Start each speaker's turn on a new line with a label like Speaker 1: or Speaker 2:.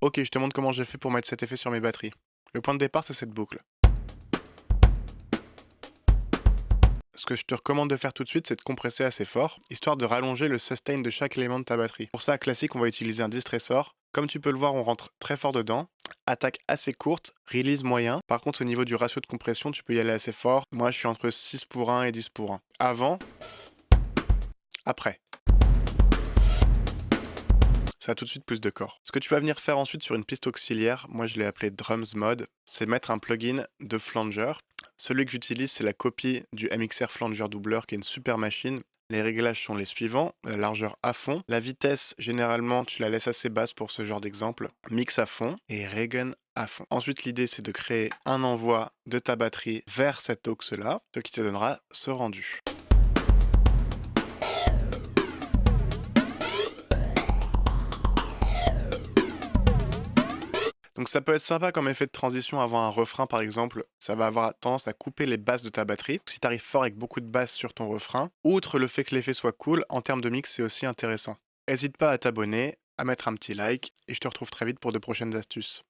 Speaker 1: Ok, je te montre comment j'ai fait pour mettre cet effet sur mes batteries. Le point de départ, c'est cette boucle. Ce que je te recommande de faire tout de suite, c'est de compresser assez fort, histoire de rallonger le sustain de chaque élément de ta batterie. Pour ça, classique, on va utiliser un distressor. Comme tu peux le voir, on rentre très fort dedans. Attaque assez courte, release moyen. Par contre, au niveau du ratio de compression, tu peux y aller assez fort. Moi, je suis entre 6 pour 1 et 10 pour 1. Avant, après. Ça a tout de suite plus de corps. Ce que tu vas venir faire ensuite sur une piste auxiliaire, moi je l'ai appelé Drums Mode, c'est mettre un plugin de flanger. Celui que j'utilise, c'est la copie du MXR Flanger Doubleur qui est une super machine. Les réglages sont les suivants, la largeur à fond, la vitesse généralement tu la laisses assez basse pour ce genre d'exemple, mix à fond et regen à fond. Ensuite l'idée c'est de créer un envoi de ta batterie vers cet aux là, ce qui te donnera ce rendu. Donc ça peut être sympa comme effet de transition avant un refrain par exemple, ça va avoir tendance à couper les basses de ta batterie. Si tu arrives fort avec beaucoup de basses sur ton refrain, outre le fait que l'effet soit cool, en termes de mix c'est aussi intéressant. N'hésite pas à t'abonner, à mettre un petit like, et je te retrouve très vite pour de prochaines astuces.